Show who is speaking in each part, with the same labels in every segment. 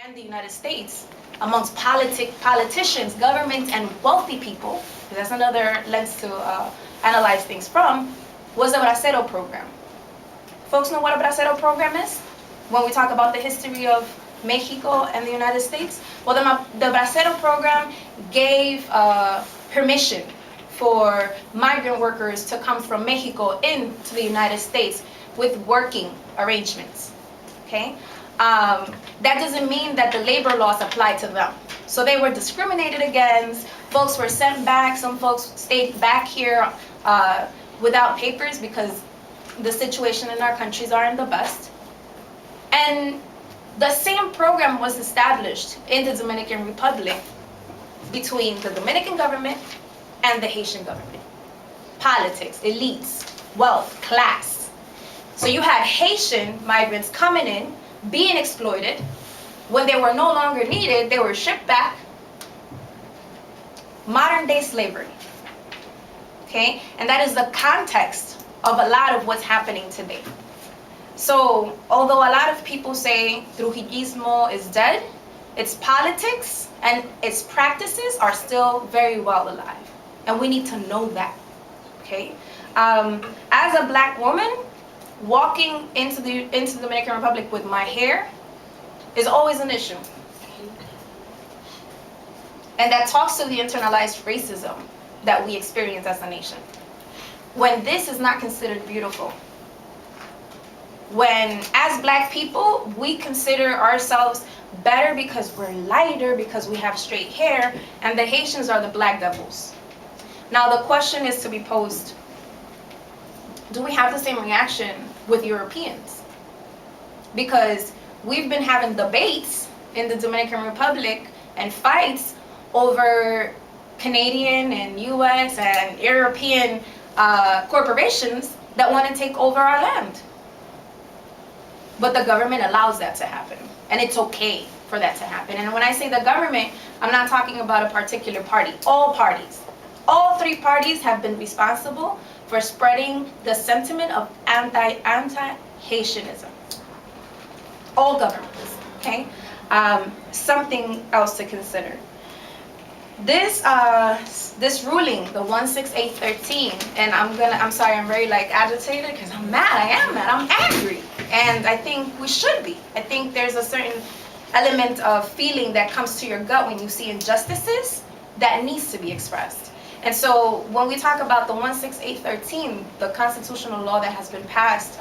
Speaker 1: and the United States amongst politicians, governments, and wealthy people, that's another lens to analyze things from, was the Bracero program. Folks know what a Bracero program is? When we talk about the history of Mexico and the United States? Well, the Bracero program gave permission for migrant workers to come from Mexico into the United States with working arrangements. Okay? That doesn't mean that the labor laws apply to them. So they were discriminated against. Folks were sent back. Some folks stayed back here without papers because the situation in our countries aren't the best. And the same program was established in the Dominican Republic between the Dominican government and the Haitian government. Politics, elites, wealth, class. So you had Haitian migrants coming in, being exploited. When they were no longer needed, they were shipped back. Modern day slavery. Okay? And that is the context of a lot of what's happening today. So, although a lot of people say Trujillismo is dead, its politics and its practices are still very well alive. And we need to know that. Okay? As a black woman, walking into the Dominican Republic with my hair is always an issue. And that talks to the internalized racism that we experience as a nation. When this is not considered beautiful. When, as black people, we consider ourselves better because we're lighter, because we have straight hair, and the Haitians are the black devils. Now the question is to be posed, do we have the same reaction with Europeans? Because we've been having debates in the Dominican Republic and fights over Canadian and US and European corporations that want to take over our land. But the government allows that to happen. And it's okay for that to happen. And when I say the government, I'm not talking about a particular party. All parties. All three parties have been responsible for spreading the sentiment of anti-Haitianism. All governments. Okay? Something else to consider. This ruling, the 16813, and I'm sorry, I'm very agitated because I'm mad. I am mad. I'm angry. And I think we should be. I think there's a certain element of feeling that comes to your gut when you see injustices that needs to be expressed. And so when we talk about the 16813, the constitutional law that has been passed,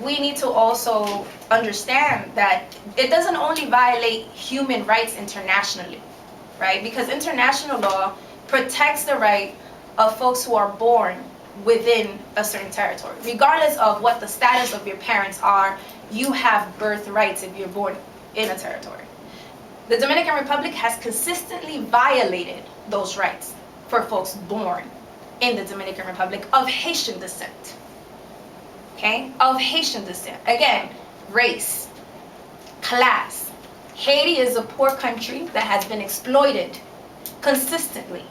Speaker 1: we need to also understand that it doesn't only violate human rights internationally, right? Because international law protects the right of folks who are born within a certain territory. Regardless of what the status of your parents are, you have birth rights if you're born in a territory. The Dominican Republic has consistently violated those rights for folks born in the Dominican Republic of Haitian descent. Okay? Of Haitian descent. Again, race, class. Haiti is a poor country that has been exploited consistently.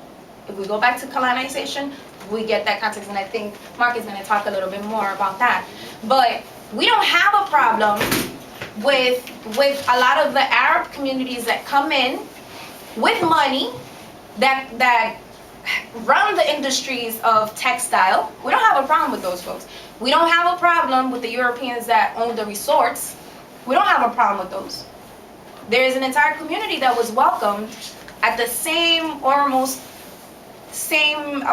Speaker 1: If we go back to colonization, we get that context, and I think Mark is going to talk a little bit more about that. But we don't have a problem with a lot of the Arab communities that come in with money that run the industries of textile. We don't have a problem with those folks. We don't have a problem with the Europeans that own the resorts. We don't have a problem with those. There is an entire community that was welcomed at the same, or almost same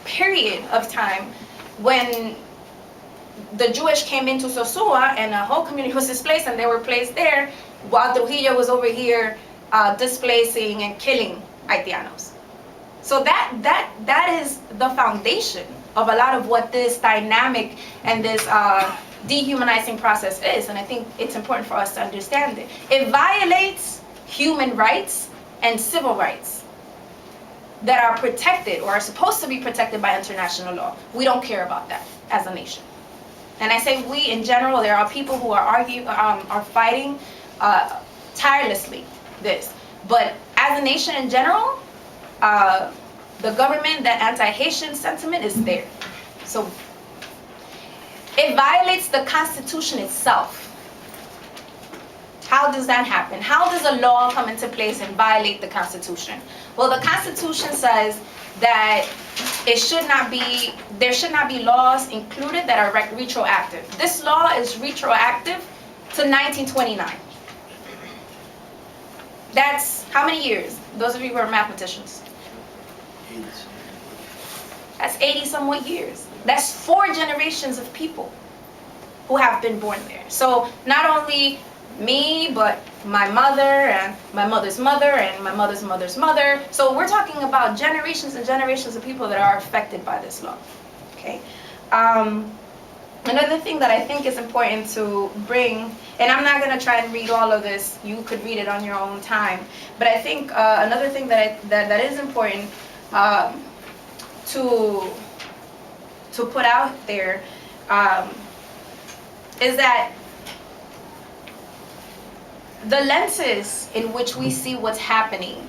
Speaker 1: period of time when the Jewish came into Sosua and a whole community was displaced, and they were placed there while Trujillo was over here displacing and killing Haitianos. So that is the foundation of a lot of what this dynamic and this dehumanizing process is, and I think it's important for us to understand it. It violates human rights and civil rights that are protected or are supposed to be protected by international law. We don't care about that as a nation. And I say we in general. There are people who are fighting tirelessly this. But as a nation in general, the government, that anti-Haitian sentiment is there. So it violates the Constitution itself. How does that happen? How does a law come into place and violate the Constitution? Well, the Constitution says that there should not be laws included that are retroactive. This law is retroactive to 1929. That's how many years? Those of you who are mathematicians. That's 80 somewhat years. That's 4 generations of people who have been born there. So not only me, but my mother and my mother's mother and my mother's mother's mother. So we're talking about generations and generations of people that are affected by this law. Okay. Another thing that I think is important to bring, and I'm not going to try and read all of this. You could read it on your own time. But I think another thing that is important to put out there is that the lenses in which we see what's happening,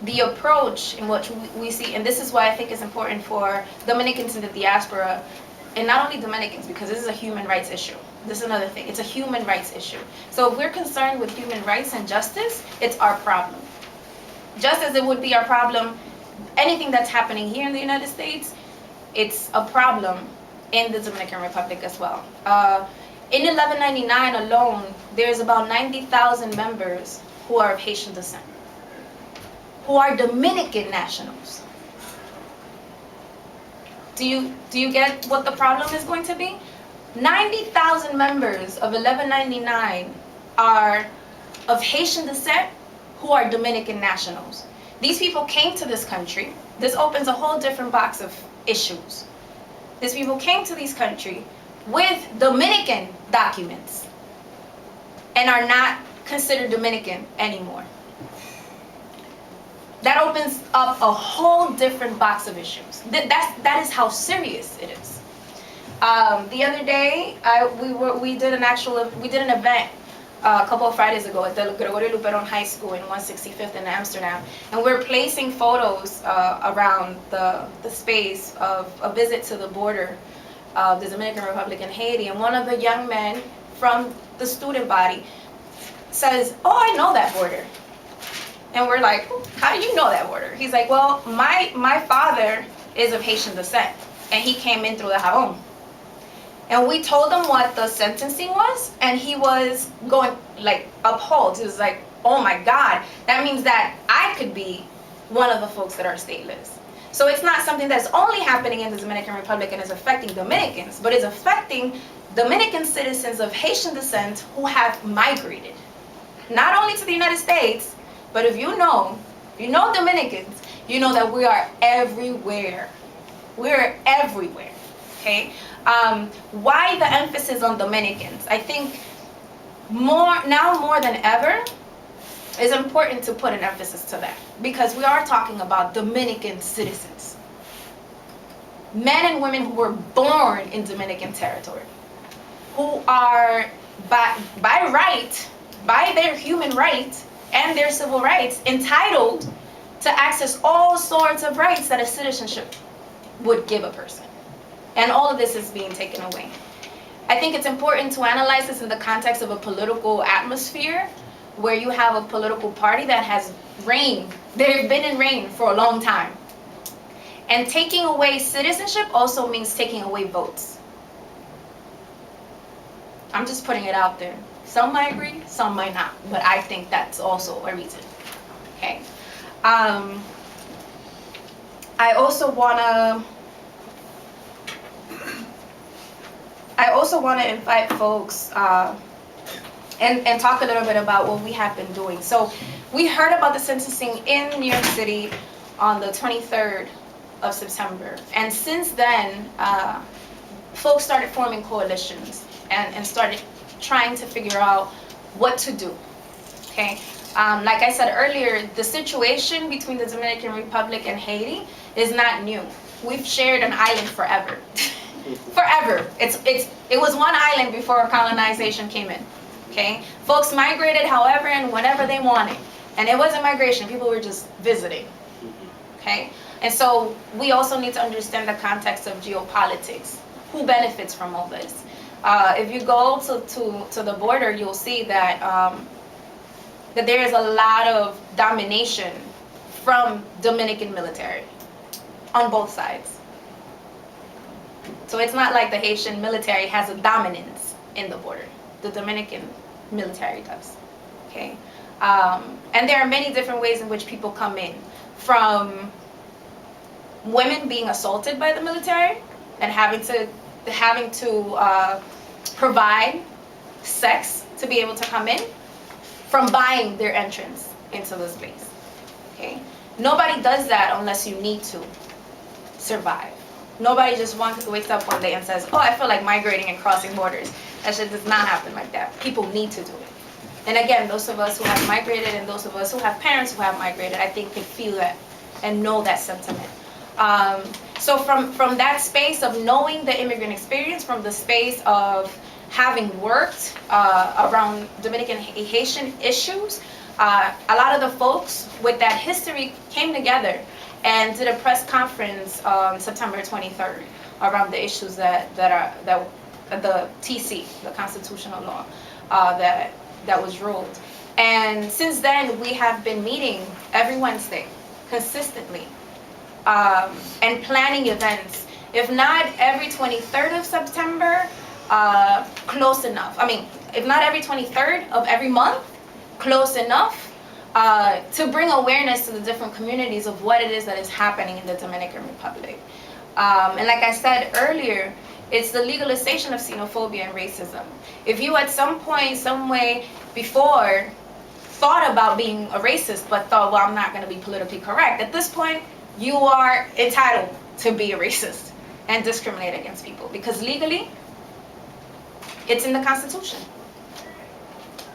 Speaker 1: the approach in which we see, and this is why I think it's important for Dominicans in the diaspora, and not only Dominicans, because this is a human rights issue. This is another thing. It's a human rights issue. So if we're concerned with human rights and justice, it's our problem. Just as it would be our problem, anything that's happening here in the United States, it's a problem in the Dominican Republic as well. In 1199 alone, there's about 90,000 members who are of Haitian descent, who are Dominican nationals. Do you get what the problem is going to be? 90,000 members of 1199 are of Haitian descent who are Dominican nationals. These people came to this country. This opens a whole different box of issues. These people came to this country with Dominican documents and are not considered Dominican anymore. That opens up a whole different box of issues. That is how serious it is. The other day, we did an event a couple of Fridays ago at the Gregorio Luperon High School in 165th in Amsterdam, and we're placing photos around the space of a visit to the border of the Dominican Republic and Haiti, and one of the young men from the student body says, "Oh, I know that border." And we're like, "How do you know that border?" He's like, "Well, my father is of Haitian descent, and he came in through the Jabón." And we told him what the sentencing was, and he was going, like, appalled. He was like, "Oh my God, that means that I could be one of the folks that are stateless." So it's not something that's only happening in the Dominican Republic and is affecting Dominicans, but it's affecting Dominican citizens of Haitian descent who have migrated, not only to the United States, but if you know Dominicans, you know that we are everywhere. We're everywhere, okay? Why the emphasis on Dominicans? I think now more than ever, it's important to put an emphasis to that, because we are talking about Dominican citizens. Men and women who were born in Dominican territory, who are by right, by their human rights and their civil rights, entitled to access all sorts of rights that a citizenship would give a person. And all of this is being taken away. I think it's important to analyze this in the context of a political atmosphere where you have a political party that has reigned. They've been in reign for a long time. And taking away citizenship also means taking away votes. I'm just putting it out there. Some might agree, some might not, but I think that's also a reason. Okay. I also want to invite folks and talk a little bit about what we have been doing. So we heard about the sentencing in New York City on the 23rd of September. And since then, folks started forming coalitions and started trying to figure out what to do, okay? Like I said earlier, the situation between the Dominican Republic and Haiti is not new. We've shared an island forever. Forever. It was one island before colonization came in, okay? Folks migrated however and whenever they wanted. And it wasn't migration, people were just visiting, okay? And so we also need to understand the context of geopolitics. Who benefits from all this? If you go to the border, you'll see that that there is a lot of domination from Dominican military on both sides. So it's not like the Haitian military has a dominance in the border. The Dominican military does. Okay, and there are many different ways in which people come in, from women being assaulted by the military and having to provide sex to be able to come in, from buying their entrance into the space. Okay, nobody does that unless you need to survive. Nobody just wakes up one day and says, oh, I feel like migrating and crossing borders. That shit does not happen like that. People need to do it. And again, those of us who have migrated and those of us who have parents who have migrated, I think can feel that and know that sentiment. So from that space of knowing the immigrant experience, from the space of having worked around Dominican Haitian issues, a lot of the folks with that history came together and did a press conference on September 23rd around the issues that the TC, the constitutional law, that was ruled. And since then, we have been meeting every Wednesday consistently and planning events. If not every 23rd of September, close enough. I mean, if not every 23rd of every month, close enough to bring awareness to the different communities of what it is that is happening in the Dominican Republic. And like I said earlier, it's the legalization of xenophobia and racism. If you at some point, some way before thought about being a racist but thought, well, I'm not going to be politically correct, at this point, you are entitled to be a racist and discriminate against people, because legally, it's in the Constitution.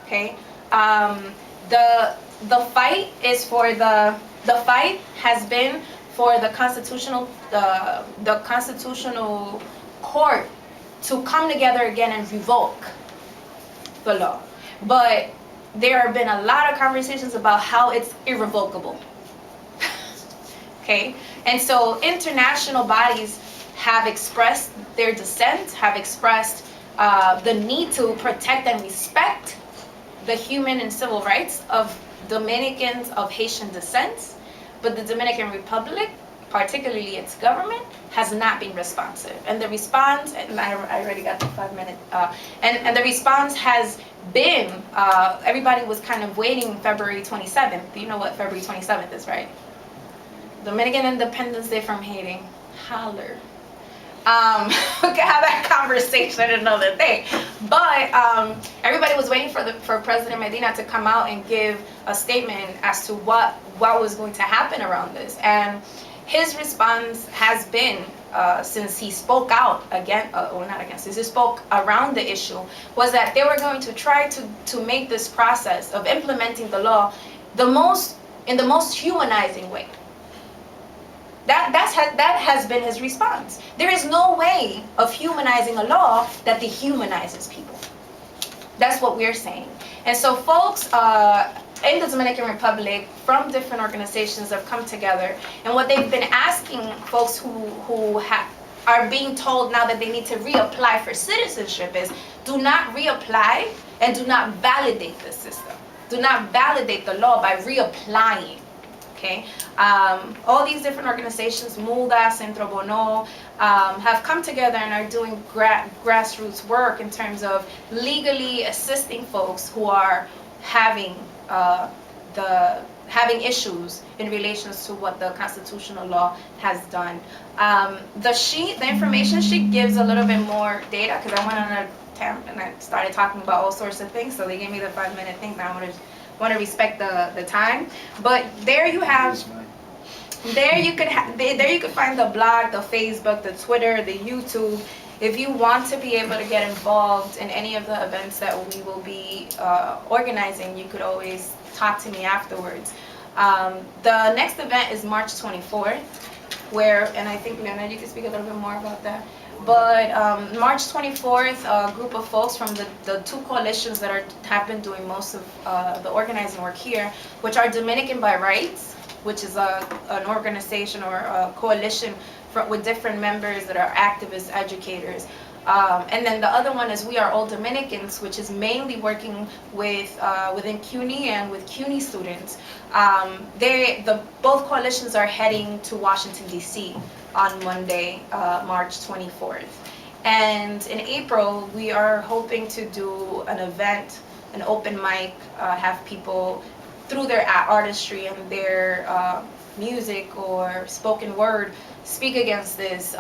Speaker 1: Okay? The fight is for the fight has been for the constitutional court to come together again and revoke the law. But there have been a lot of conversations about how it's irrevocable. Okay? And so international bodies have expressed their dissent, have expressed the need to protect and respect the human and civil rights of Dominicans of Haitian descent, but the Dominican Republic, particularly its government, has not been responsive. And the response, and I already got the 5 minute, and the response has been, everybody was kind of waiting February 27th. You know what February 27th is, right? Dominican Independence Day from Haiti. Holler. We can have that conversation another day. But everybody was waiting for President Medina to come out and give a statement as to what was going to happen around this. And his response has been, since he spoke out since he spoke around the issue, was that they were going to try to make this process of implementing the law in the most humanizing way. That has been his response. There is no way of humanizing a law that dehumanizes people. That's what we're saying. And so folks in the Dominican Republic from different organizations have come together, and what they've been asking folks who are being told now that they need to reapply for citizenship is, do not reapply and do not validate the system. Do not validate the law by reapplying. Okay, all these different organizations, MULDA, Centro Bono, have come together and are doing grassroots work in terms of legally assisting folks who are having issues in relation to what the constitutional law has done. The information sheet gives a little bit more data, because I went on a tangent and I started talking about all sorts of things, so they gave me the 5 minute thing. Now I want to respect the time, but there you have, there you could find the blog, the Facebook, the Twitter, the YouTube. If you want to be able to get involved in any of the events that we will be organizing, you could always talk to me afterwards. The next event is March 24th, and I think Leonard, you can speak a little bit more about that. But March 24th, a group of folks from the two coalitions that have been doing most of the organizing work here, which are Dominican by Rights, which is an organization or a coalition with different members that are activists, educators, And then the other one is We Are All Dominicans, which is mainly working with within CUNY and with CUNY students. Both coalitions are heading to Washington, D.C. on Monday, March 24th. And in April, we are hoping to do an event, an open mic, have people through their artistry and their music or spoken word speak against this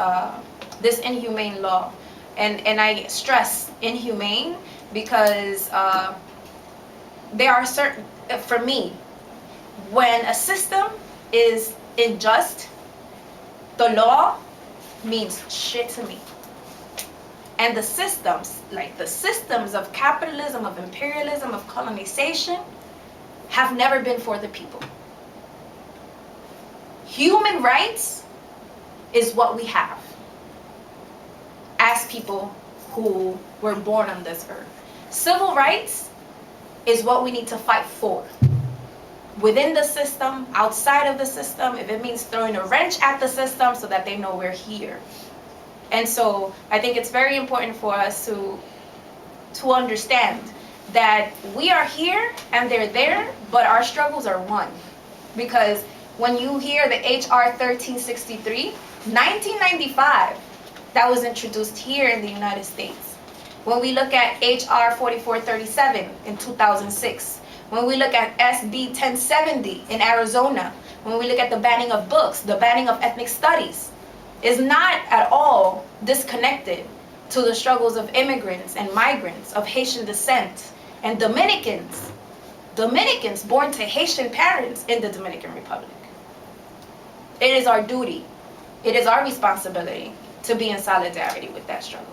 Speaker 1: inhumane law. And I stress inhumane because there are certain, for me, when a system is unjust, the law means shit to me. And the systems, like the systems of capitalism, of imperialism, of colonization, have never been for the people. Human rights is what we have as people who were born on this earth. Civil rights is what we need to fight for. Within the system, outside of the system, if it means throwing a wrench at the system so that they know we're here. And so I think it's very important for us to understand that we are here and they're there, but our struggles are one. Because when you hear the HR 1363, 1995, that was introduced here in the United States. When we look at HR 4437 in 2006, when we look at SB 1070 in Arizona, when we look at the banning of books, the banning of ethnic studies, is not at all disconnected to the struggles of immigrants and migrants of Haitian descent and Dominicans born to Haitian parents in the Dominican Republic. It is our duty, it is our responsibility to be in solidarity with that struggle.